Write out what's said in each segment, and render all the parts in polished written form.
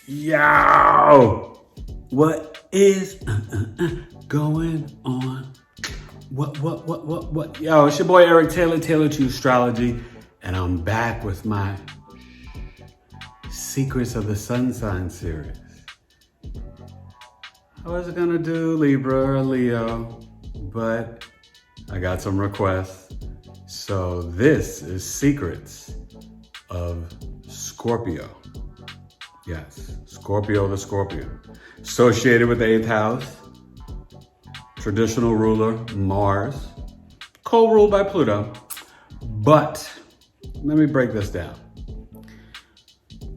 Yo! What is going on? What? Yo, it's your boy Eric Taylor, Taylor to Astrology, and I'm back with my Secrets of the Sun Sign series. I was gonna do Libra or Leo, but I got some requests. So this is Secrets of Scorpio. Yes, Scorpio the Scorpio. Associated with the 8th house, traditional ruler, Mars, co-ruled by Pluto. But let me break this down.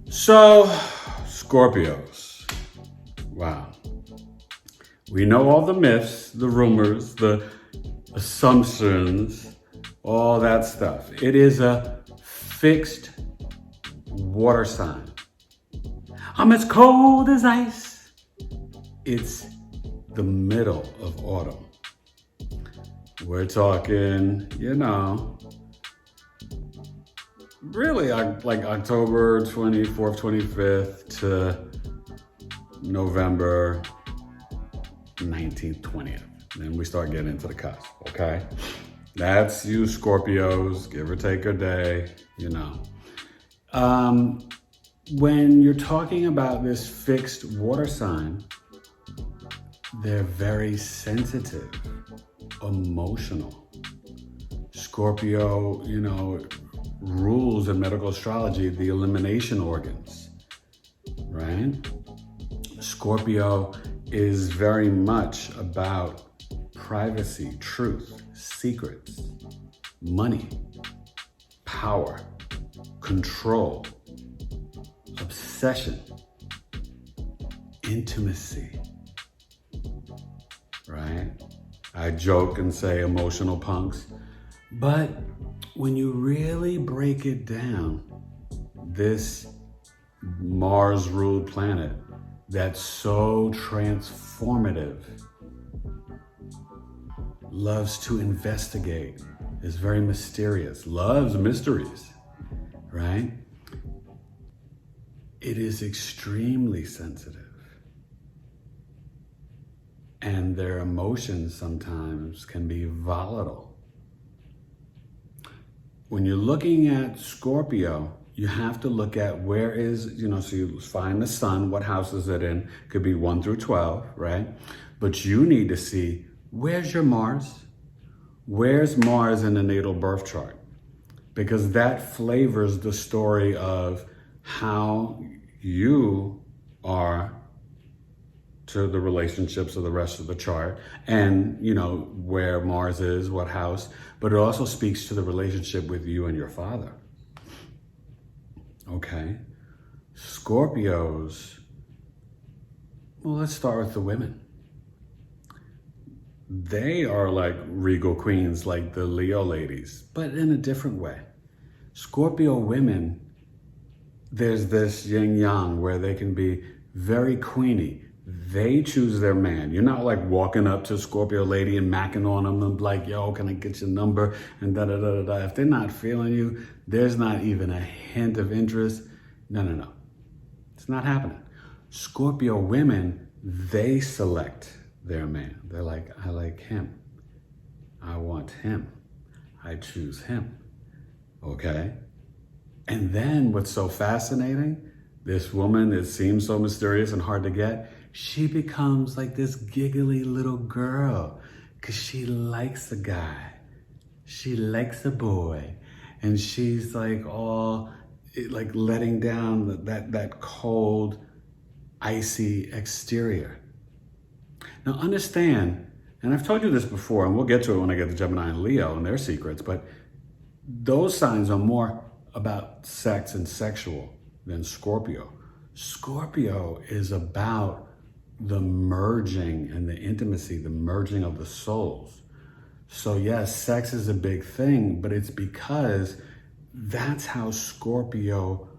So, Scorpios. Wow. We know all the myths, the rumors, the assumptions, all that stuff. It is a fixed water sign. I'm as cold as ice. It's the middle of autumn. We're talking, really like October 24th, 25th to November 19th, 20th. Then we start getting into the cusp, okay? That's you Scorpios, give or take a day, When you're talking about this fixed water sign, they're very sensitive, emotional. Scorpio, rules in medical astrology the elimination organs, right? Scorpio is very much about privacy, truth, secrets, money, power, control, obsession, intimacy, right? I joke and say emotional punks, but when you really break it down, this Mars-ruled planet that's so transformative loves to investigate, is very mysterious, loves mysteries, right? It is extremely sensitive. And their emotions sometimes can be volatile. When you're looking at Scorpio, you have to look at where is, so you find the sun, what house is it in? Could be 1 through 12, right? But you need to see, where's your Mars? Where's Mars in the natal birth chart? Because that flavors the story of how you are to the relationships of the rest of the chart and, where Mars is, what house, but it also speaks to the relationship with you and your father. Okay. Scorpios, well, let's start with the women. They are like regal queens, like the Leo ladies, but in a different way. Scorpio women, there's this yin-yang where they can be very queeny. They choose their man. You're not like walking up to a Scorpio lady and macking on them and like, yo, can I get your number? And da-da-da-da-da. If they're not feeling you, there's not even a hint of interest. No. It's not happening. Scorpio women, they select their man. They're like, I like him. I want him. I choose him. Okay? And then what's so fascinating, this woman, it seems so mysterious and hard to get, she becomes like this giggly little girl because she likes a guy. She likes a boy. And she's like all like letting down that cold, icy exterior. Now understand, and I've told you this before, and we'll get to it when I get to Gemini and Leo and their secrets, but those signs are more about sex and sexual than Scorpio. Scorpio is about the merging and the intimacy, the merging of the souls. So yes, sex is a big thing, but it's because that's how Scorpio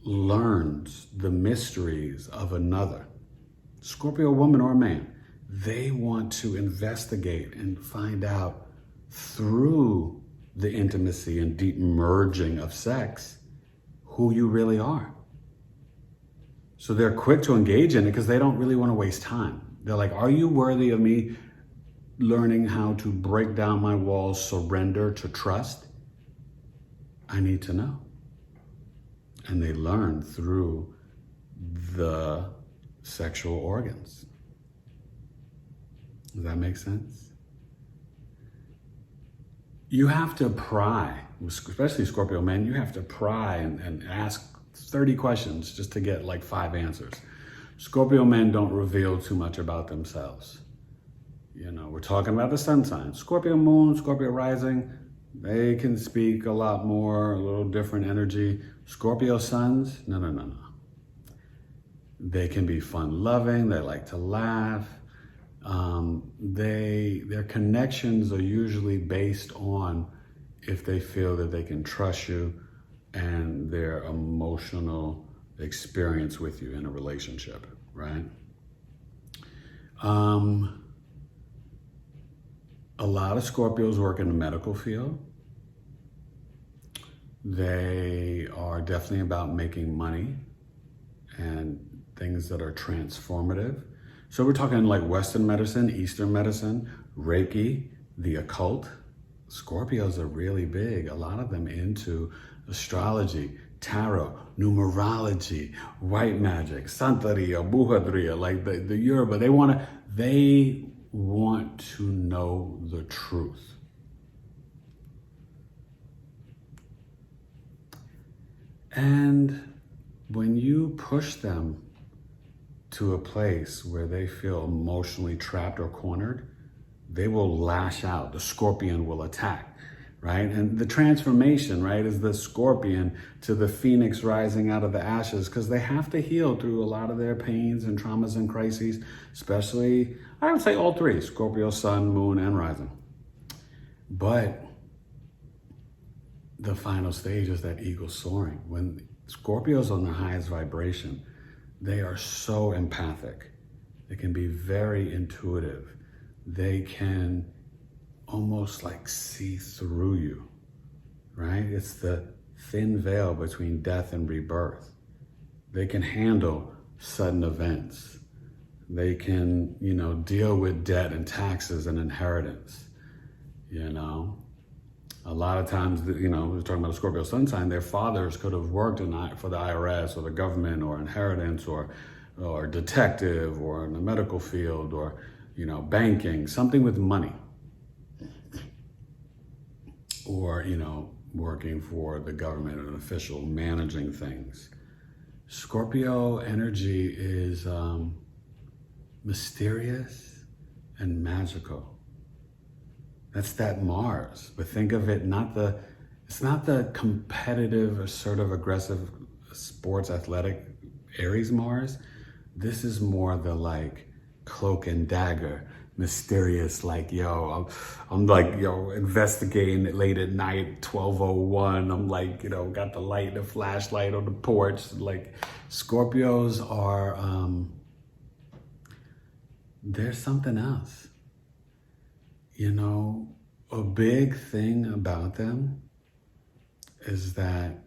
learns the mysteries of another. Scorpio woman or man, they want to investigate and find out through the intimacy and deep merging of sex who you really are. So they're quick to engage in it because they don't really want to waste time. They're like, are you worthy of me learning how to break down my walls, surrender to trust? I need to know. And they learn through the sexual organs. Does that make sense? You have to pry, especially Scorpio men, you have to pry and ask 30 questions just to get like 5 answers. Scorpio men don't reveal too much about themselves. You know, we're talking about the sun sign. Scorpio moon, Scorpio rising, they can speak a lot more, a little different energy. Scorpio suns, no. They can be fun-loving, they like to laugh. Their connections are usually based on if they feel that they can trust you and their emotional experience with you in a relationship, right? A lot of Scorpios work in the medical field. They are definitely about making money and things that are transformative. So we're talking like Western medicine, Eastern medicine, Reiki, the occult. Scorpios are really big, a lot of them into astrology, tarot, numerology, white magic, Santeria, Brujeria, like the Yoruba. They want to know the truth. And when you push them to a place where they feel emotionally trapped or cornered, they will lash out. The scorpion will attack, right? And the transformation, right, is the scorpion to the phoenix rising out of the ashes, because they have to heal through a lot of their pains and traumas and crises, especially, I would say all 3, Scorpio, sun, moon, and rising. But the final stage is that eagle soaring. When Scorpio's on their highest vibration, they are so empathic. They can be very intuitive. They can almost like see through you, right? It's the thin veil between death and rebirth. They can handle sudden events. They can, deal with debt and taxes and inheritance, A lot of times, we're talking about a Scorpio sun sign, their fathers could have worked for the IRS or the government or inheritance or detective or in the medical field or, banking, something with money. Or, working for the government, an official, managing things. Scorpio energy is mysterious and magical. That's that Mars, but think of it it's not the competitive, assertive, aggressive, sports, athletic Aries Mars. This is more the like cloak and dagger, mysterious, like, I'm like, investigating it late at night, 12:01. I'm like, got the light, the flashlight on the porch. Like Scorpios are, there's something else. A big thing about them is that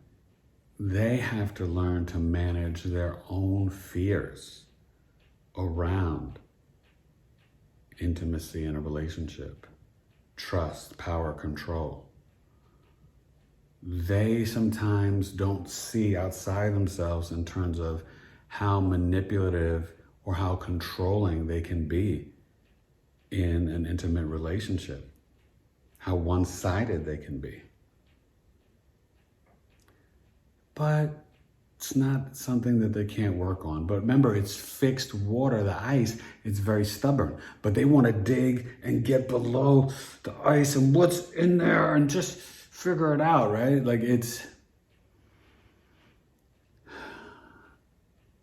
they have to learn to manage their own fears around intimacy in a relationship, trust, power, control. They sometimes don't see outside themselves in terms of how manipulative or how controlling they can be in an intimate relationship, how one-sided they can be. But it's not something that they can't work on. But remember, it's fixed water, the ice, it's very stubborn. But they want to dig and get below the ice and what's in there and just figure it out, right? Like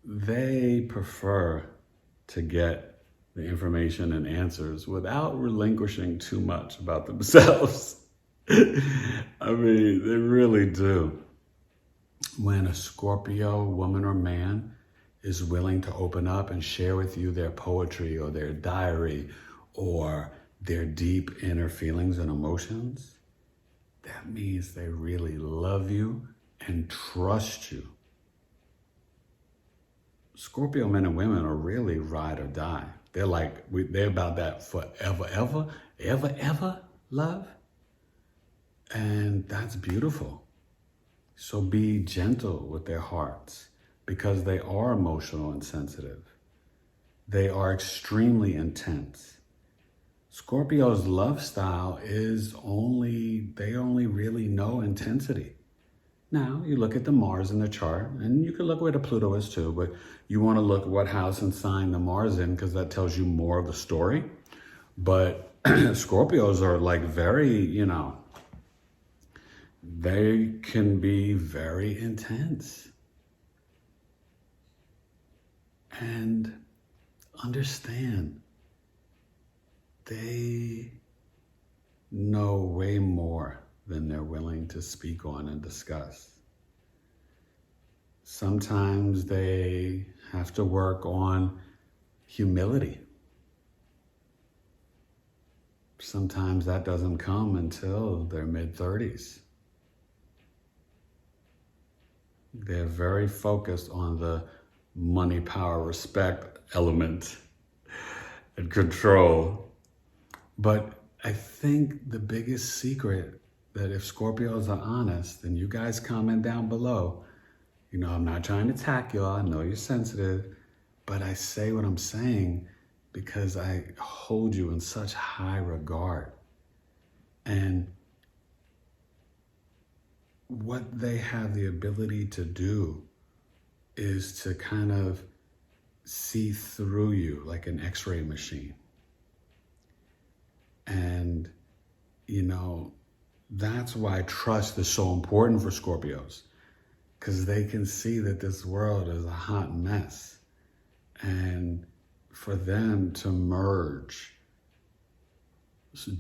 they prefer to get the information and answers without relinquishing too much about themselves. I mean, they really do. When a Scorpio woman or man is willing to open up and share with you their poetry or their diary or their deep inner feelings and emotions, that means they really love you and trust you. Scorpio men and women are really ride or die. They're like, they're about that forever, ever love. And that's beautiful. So be gentle with their hearts because they are emotional and sensitive. They are extremely intense. Scorpio's love style is they only really know intensity. Now, you look at the Mars in the chart, and you can look where the Pluto is too, but you want to look at what house and sign the Mars in because that tells you more of the story. But Scorpios are like very, they can be very intense. And understand, they know way more than they're willing to speak on and discuss. Sometimes they have to work on humility. Sometimes that doesn't come until their mid-30s. They're very focused on the money, power, respect element and control. But I think the biggest secret that if Scorpios are honest, and you guys comment down below, I'm not trying to attack y'all, I know you're sensitive, but I say what I'm saying because I hold you in such high regard. And what they have the ability to do is to kind of see through you like an X-ray machine. And, that's why trust is so important for Scorpios, because they can see that this world is a hot mess. And for them to merge,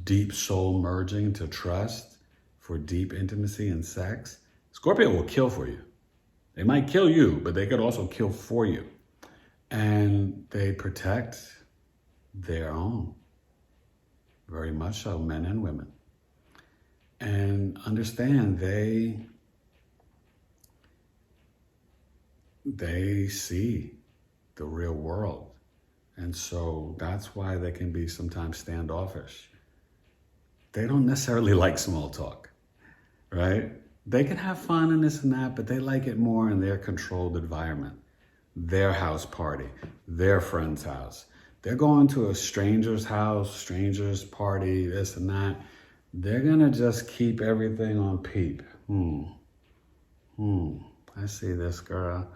deep soul merging to trust for deep intimacy and sex, Scorpio will kill for you. They might kill you, but they could also kill for you. And they protect their own. Very much so, men and women. And understand they see the real world. And so that's why they can be sometimes standoffish. They don't necessarily like small talk, right? They can have fun and this and that, but they like it more in their controlled environment, their house party, their friend's house. They're going to a stranger's house, stranger's party, this and that. They're gonna just keep everything on peep. I see this girl.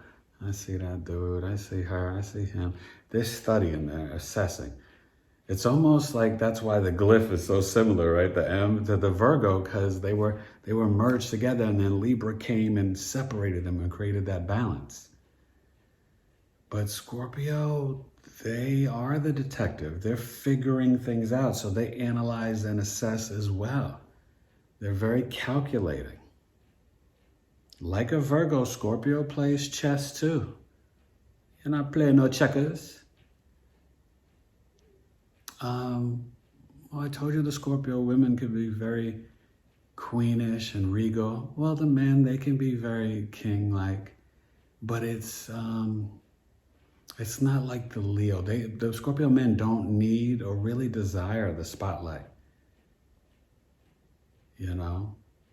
I see that dude. I see her. I see him. They're studying, they're assessing. It's almost like that's why the glyph is so similar, right? The M to the Virgo, because they were merged together, and then Libra came and separated them and created that balance. But Scorpio, they are the detective. They're figuring things out, so they analyze and assess as well. They're very calculating. Like a Virgo, Scorpio plays chess too. You're not playing no checkers. I told you the Scorpio women can be very queenish and regal. Well, the men, they can be very king-like, but it's not like the Leo. The Scorpio men don't need or really desire the spotlight.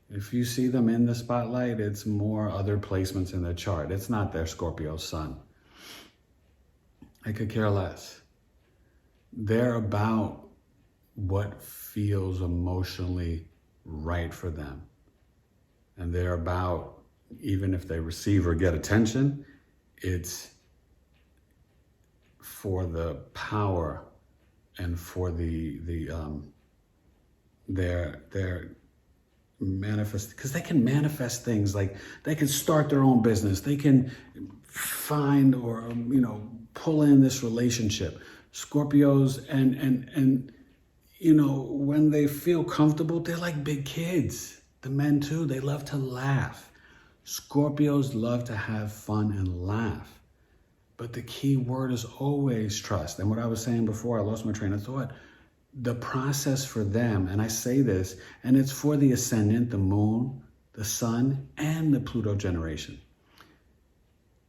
If you see them in the spotlight, it's more other placements in their chart. It's not their Scorpio sun. I could care less. They're about what feels emotionally right for them. And they're about, even if they receive or get attention, it's for the power and for their manifest, because they can manifest things, like they can start their own business, they can find or pull in this relationship. Scorpios and when they feel comfortable, they're like big kids. The men too, they love to laugh. Scorpios love to have fun and laugh. But the key word is always trust. And what I was saying before, I lost my train of thought. The process for them, and I say this, and it's for the ascendant, the moon, the sun, and the Pluto generation.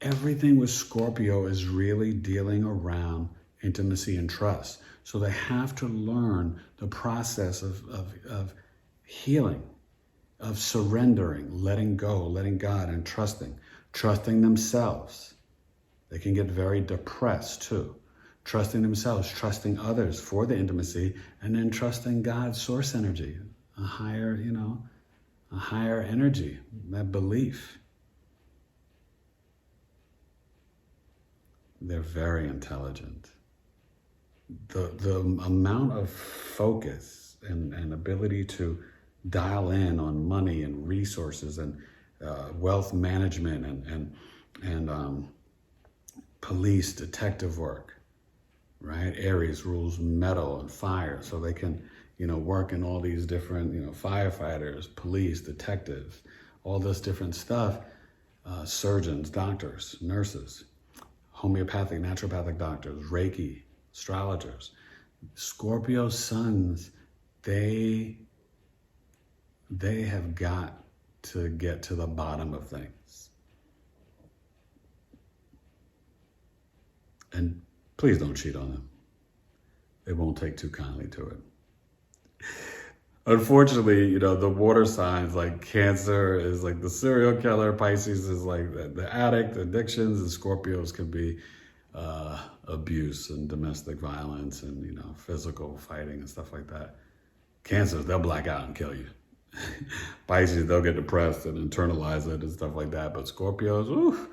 everything with Scorpio is really dealing around intimacy and trust. So they have to learn the process of healing, of surrendering, letting go, letting God, and trusting themselves. They can get very depressed too. Trusting themselves, trusting others for the intimacy, and then trusting God's source energy, a higher energy, that belief. They're very intelligent. The amount of focus and ability to dial in on money and resources and wealth management and police detective work, right? Aries rules metal and fire, so they can, work in all these different, firefighters, police, detectives, all this different stuff, surgeons, doctors, nurses, homeopathic, naturopathic doctors, Reiki, astrologers. Scorpio suns, they have got to get to the bottom of things. And please don't cheat on them. They won't take too kindly to it. Unfortunately, the water signs like Cancer is like the serial killer, Pisces is like the addict, addictions, and Scorpios can be abuse and domestic violence and, physical fighting and stuff like that. Cancers, they'll black out and kill you. Pisces, they'll get depressed and internalize it and stuff like that. But Scorpios, oof.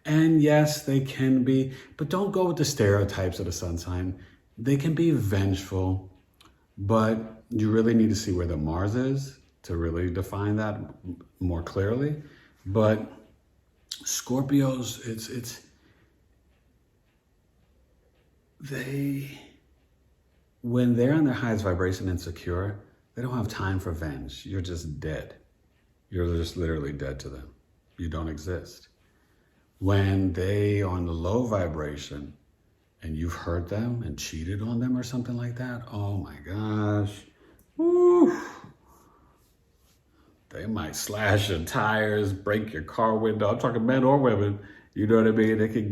And yes, they can be, but don't go with the stereotypes of the sun sign. They can be vengeful, but you really need to see where the Mars is to really define that more clearly. But Scorpios, when they're on their highest vibration and secure, they don't have time for revenge. You're just dead. You're just literally dead to them. You don't exist. When they are on the low vibration and you've hurt them and cheated on them or something like that, oh my gosh. Woo. They might slash your tires, break your car window. I'm talking men or women. You know what I mean? It could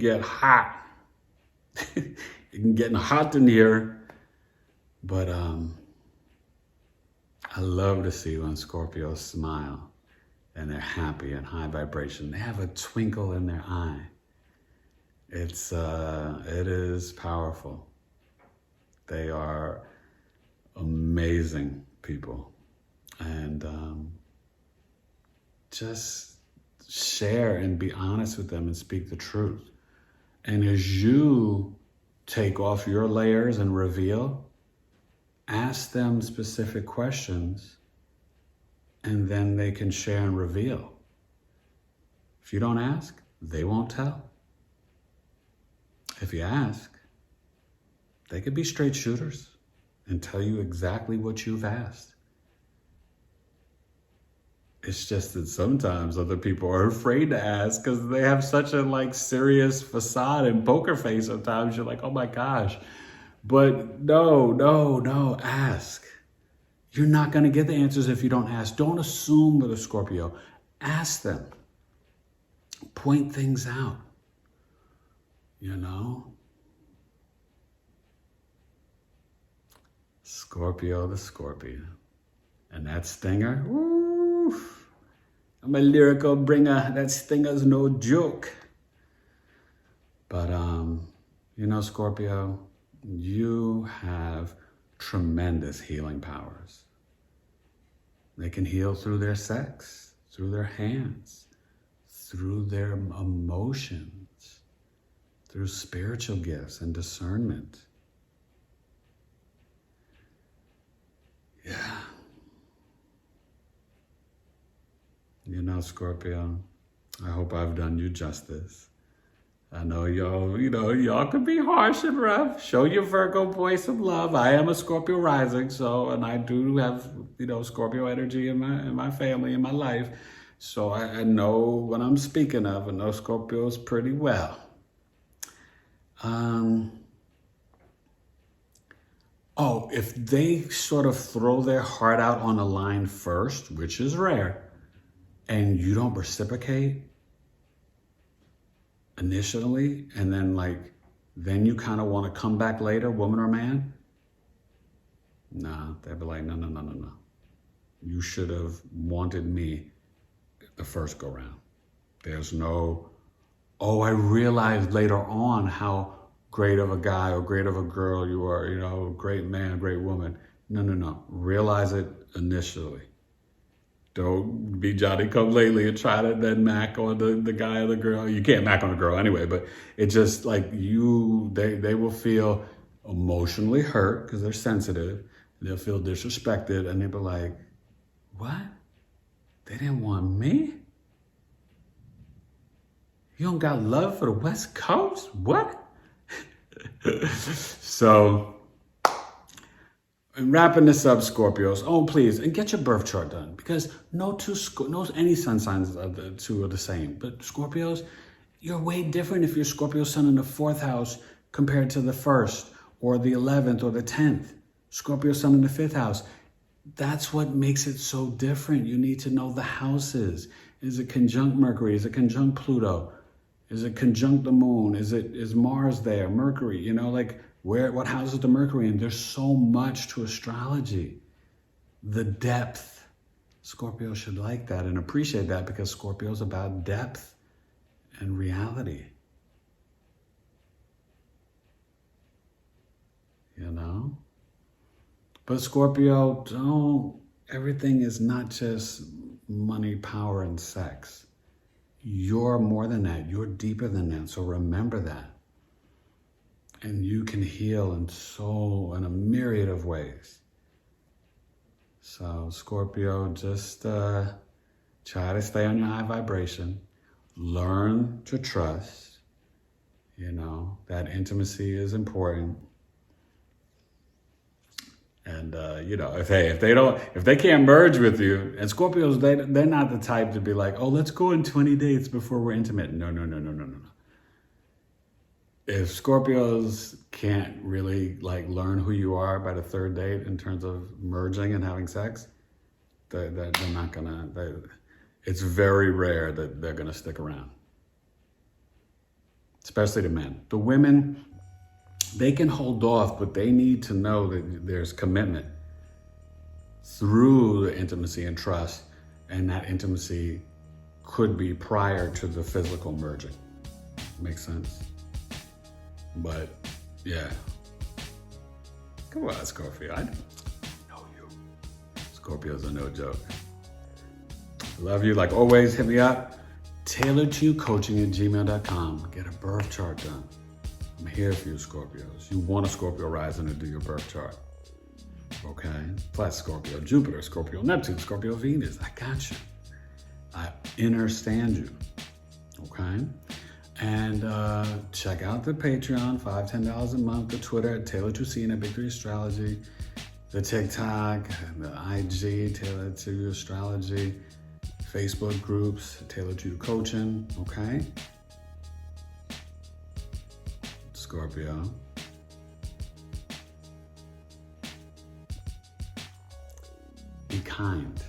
get hot. It can get hot in here. But I love to see when Scorpios smile and they're happy and high vibration. They have a twinkle in their eye. It is powerful. They are amazing people. And just share and be honest with them and speak the truth. And as you take off your layers and reveal, ask them specific questions, and then they can share and reveal. If you don't ask, they won't tell. If you ask, they could be straight shooters and tell you exactly what you've asked. It's just that sometimes other people are afraid to ask because they have such a serious facade and poker face. Sometimes you're like, oh my gosh. But no, ask. You're not going to get the answers if you don't ask. Don't assume with a Scorpio. Ask them. Point things out. Scorpio the Scorpion. And that stinger, woof. I'm a lyrical bringer. That stinger's no joke. But, Scorpio, you have tremendous healing powers. They can heal through their sex, through their hands, through their emotions, through spiritual gifts and discernment. Yeah. Scorpio, I hope I've done you justice. I know y'all can be harsh and rough. Show your Virgo boy some love. I am a Scorpio rising, and I do have, Scorpio energy in my family, in my life. So I know what I'm speaking of. I know Scorpios pretty well. If they sort of throw their heart out on a line first, which is rare, and you don't reciprocate, initially, and then you kind of want to come back later, woman or man, nah, they'd be like, no, no, no, no, no. You should have wanted me the first go round. There's no, oh, I realized later on how great of a guy or great of a girl you are, great man, great woman. No, no, no. Realize it initially. Don't be Johnny come lately and try to then mac on the guy or the girl. You can't mac on a girl anyway, but it just they will feel emotionally hurt because they're sensitive. They'll feel disrespected and they'll be like, what? They didn't want me? You don't got love for the West Coast? What? So, wrapping this up, Scorpios. Oh, please, and get your birth chart done because no any sun signs are the same. But Scorpios, you're way different if you're Scorpio sun in the 4th house compared to the 1st or the 11th or the 10th. Scorpio sun in the 5th house. That's what makes it so different. You need to know the houses. Is it conjunct Mercury? Is it conjunct Pluto? Is it conjunct the moon? Is Mars there? Mercury? What house is the Mercury in? There's so much to astrology. The depth. Scorpio should like that and appreciate that because Scorpio is about depth and reality. But Scorpio, everything is not just money, power, and sex. You're more than that. You're deeper than that. So remember that. And you can heal in a myriad of ways. So Scorpio, just try to stay on your high vibration. Learn to trust. That intimacy is important. And if they can't merge with you, and Scorpios, they're not the type to be like, oh, let's go on 20 dates before we're intimate. No. If Scorpios can't really learn who you are by the 3rd date in terms of merging and having sex, they're not gonna. It's very rare that they're gonna stick around. Especially the men. The women, they can hold off, but they need to know that there's commitment through the intimacy and trust, and that intimacy could be prior to the physical merging. Makes sense? But, yeah. Come on, Scorpio. I know you. Scorpios are no joke. Love you. Like always, hit me up. tailoredtoyoucoaching@gmail.com. Get a birth chart done. I'm here for you, Scorpios. You want a Scorpio rising to do your birth chart. Okay? Plus Scorpio, Jupiter, Scorpio, Neptune, Scorpio, Venus. I got you. I understand you. Okay? And check out the Patreon, $5, $10 a month, the Twitter at Taylor2C at Big 3 Astrology, the TikTok, the IG, Taylor to Astrology, Facebook groups, Taylor to Coaching, okay? Scorpio. Be kind,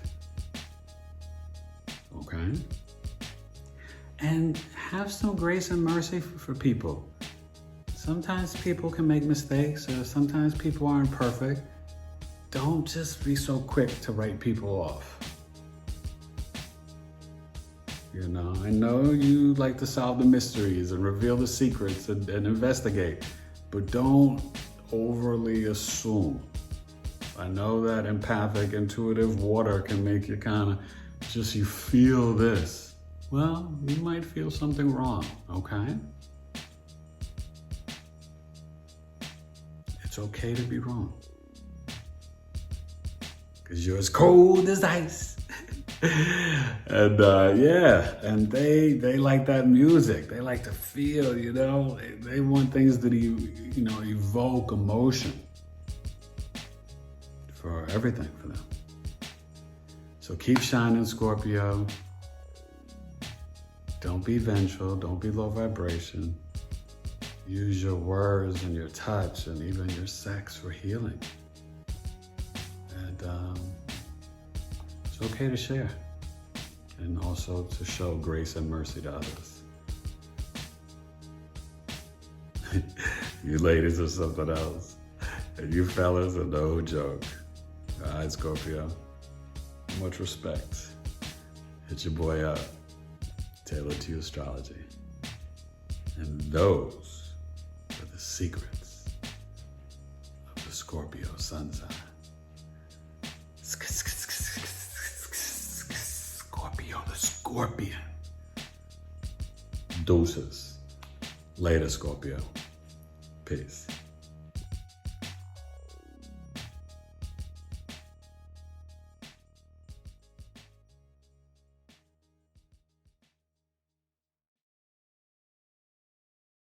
okay? And have some grace and mercy for people. Sometimes people can make mistakes, or sometimes people aren't perfect. Don't just be so quick to write people off. I know you like to solve the mysteries and reveal the secrets and investigate, but don't overly assume. I know that empathic, intuitive water can make you kind of you feel this. Well, you might feel something wrong, okay? It's okay to be wrong. Because you're as cold as ice. And and they like that music. They like to feel, they want things that evoke emotion for everything for them. So keep shining, Scorpio. Don't be vengeful, don't be low vibration. Use your words and your touch and even your sex for healing. And it's okay to share, and also to show grace and mercy to others. You ladies are something else. And you fellas are no joke. All right, Scorpio. Much respect. Hit your boy up. Tailored to astrology. And those are the secrets of the Scorpio sun sign. Scorpio the Scorpion. Deuces. Later, Scorpio. Peace.